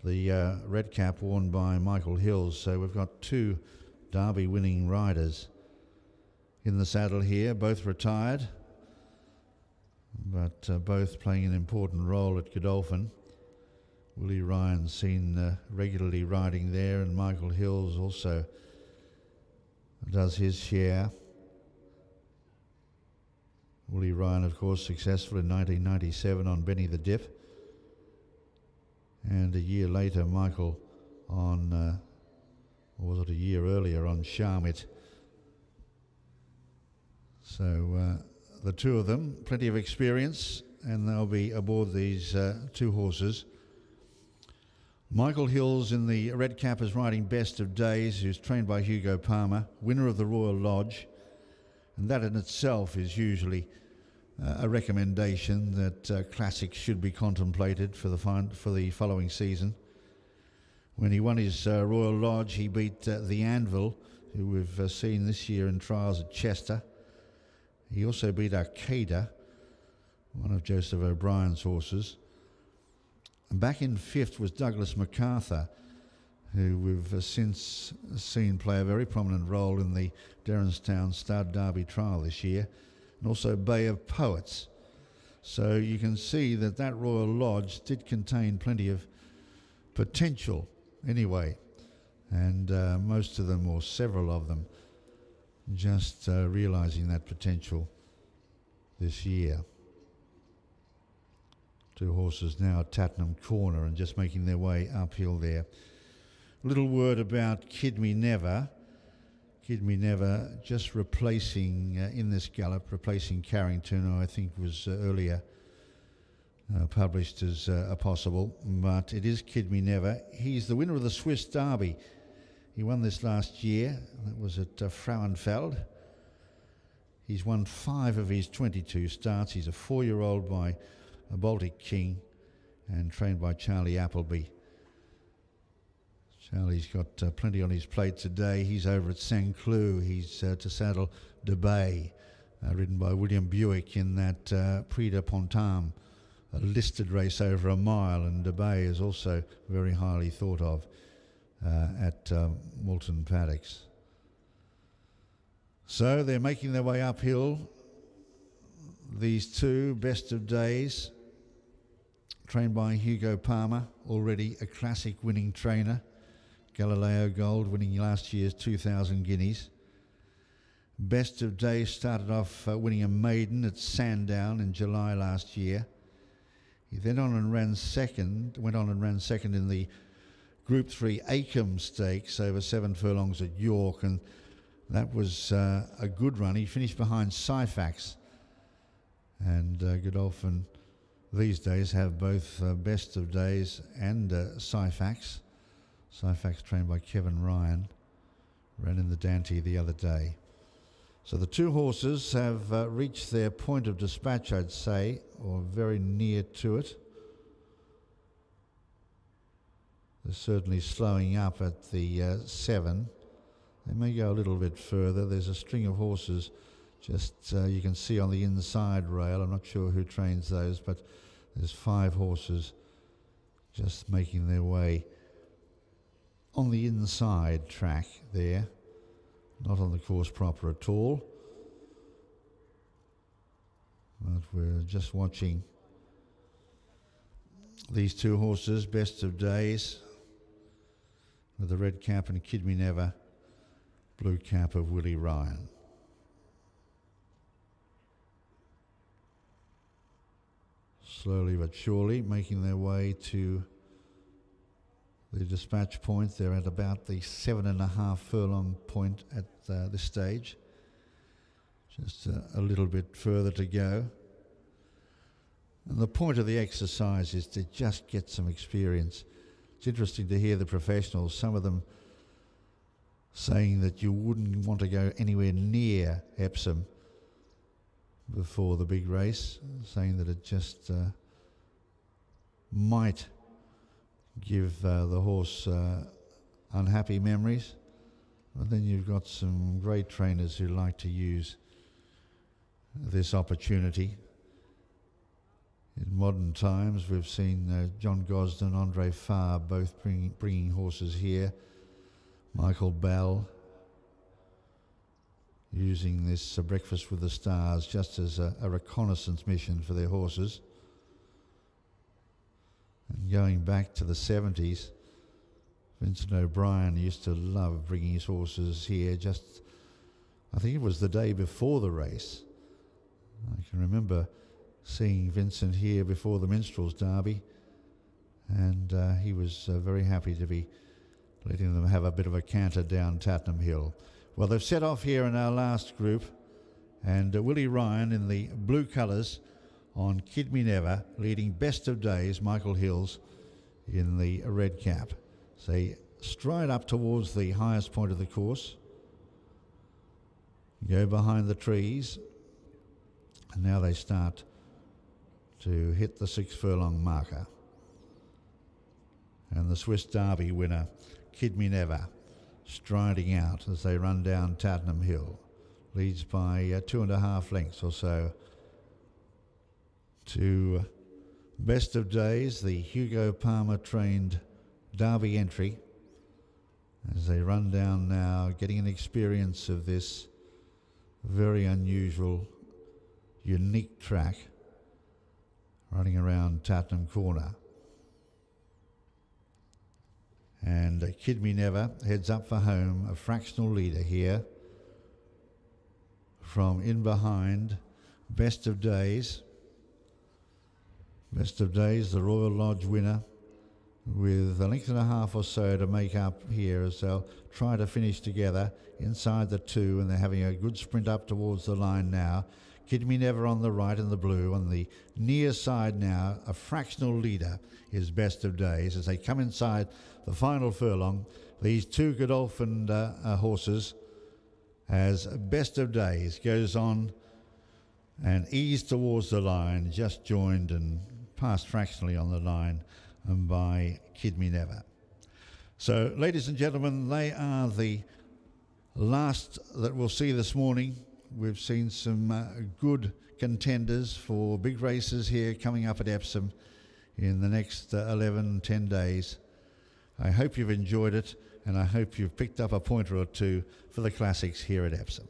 the red cap worn by Michael Hills. So we've got two Derby winning riders in the saddle here, both retired, but both playing an important role at Godolphin. Willie Ryan seen regularly riding there, and Michael Hills also does his share. Willie Ryan, of course, successful in 1997 on Benny the Dip, and a year later Michael on, or was it a year earlier, on Charmit. So the two of them, plenty of experience, and they'll be aboard these two horses. Michael Hills in the red cap is riding Best of Days, who's trained by Hugo Palmer, winner of the Royal Lodge, and that in itself is usually a recommendation that classics should be contemplated for the following season. When he won his Royal Lodge, he beat the Anvil, who we've seen this year in trials at Chester. He also beat Arcada, one of Joseph O'Brien's horses. And back in fifth was Douglas MacArthur, who we've since seen play a very prominent role in the Derrinstown Stud Derby trial this year, and also Bay of Poets. So you can see that that Royal Lodge did contain plenty of potential anyway, and most of them, or several of them, just realising that potential this year. Two horses now at Tattenham Corner and just making their way uphill there. A little word about Kid Me Never. Kid Me Never just replacing, in this gallop, replacing Carrington, who I think was earlier published as a possible, but it is Kid Me Never. He's the winner of the Swiss Derby. He won this last year. That was at Frauenfeld. He's won 5 of his 22 starts. He's a 4-year-old by a Baltic King and trained by Charlie Appleby. Charlie's got plenty on his plate today. He's over at St. Cloud. He's to saddle De Bay, ridden by William Buick in that Prix de Pontarme, a listed race over a mile, and De Bay is also very highly thought of at Moulton Paddocks. So they're making their way uphill. These two, Best of Days, trained by Hugo Palmer, already a classic winning trainer. Galileo Gold winning last year's 2,000 guineas. Best of Days started off winning a maiden at Sandown in July last year. He then went on and ran second in the Group 3 Acomb Stakes over 7 furlongs at York, and that was a good run. He finished behind Syphax, and Godolphin these days have both Best of Days and Syphax. Syphax, trained by Kevin Ryan, ran in the Dante the other day. So the two horses have reached their point of dispatch, I'd say, or very near to it. They're certainly slowing up at the 7. They may go a little bit further. There's a string of horses just you can see on the inside rail. I'm not sure who trains those, but there's 5 horses just making their way on the inside track there, not on the course proper at all. But we're just watching these two horses, Best of Days, with the red cap, and Kid Me Never, blue cap of Willie Ryan. Slowly but surely making their way to the dispatch point. They're at about the 7.5 furlong point at this stage. Just a little bit further to go. And the point of the exercise is to just get some experience. It's interesting to hear the professionals, some of them saying that you wouldn't want to go anywhere near Epsom before the big race, saying that it just might give the horse unhappy memories. But then you've got some great trainers who like to use this opportunity In modern times, we've seen John Gosden, Andre Farr both bringing horses here. Michael Bell using this Breakfast with the Stars just as a reconnaissance mission for their horses. And going back to the 70s, Vincent O'Brien used to love bringing his horses here just, I think it was the day before the race. I can remember seeing Vincent here before the Minstrels Derby, and he was very happy to be letting them have a bit of a canter down Tattenham Hill. Well, they've set off here in our last group, and Willie Ryan in the blue colours on Kid Me Never, leading Best of Days, Michael Hills in the red cap. So they stride up towards the highest point of the course, go behind the trees, and now they start to hit the 6 furlong marker. And the Swiss Derby winner, Kid Me Never, striding out as they run down Tattenham Hill, leads by 2.5 lengths or so to Best of Days, the Hugo Palmer trained Derby entry, as they run down now, getting an experience of this very unusual, unique track running around Tattenham Corner. And Kid Me Never heads up for home, a fractional leader here. From in behind, Best of Days. Best of Days, the Royal Lodge winner, with 1.5 lengths or so to make up here as they'll try to finish together inside the 2, and they're having a good sprint up towards the line now. Kid Me Never on the right in the blue. On the near side now, a fractional leader is Best of Days as they come inside the final furlong. These two Godolphin horses, as Best of Days goes on and eased towards the line, just joined and passed fractionally on the line by Kid Me Never. So, ladies and gentlemen, they are the last that we'll see this morning. We've seen some good contenders for big races here coming up at Epsom in the next 10 days. I hope you've enjoyed it, and I hope you've picked up a pointer or two for the classics here at Epsom.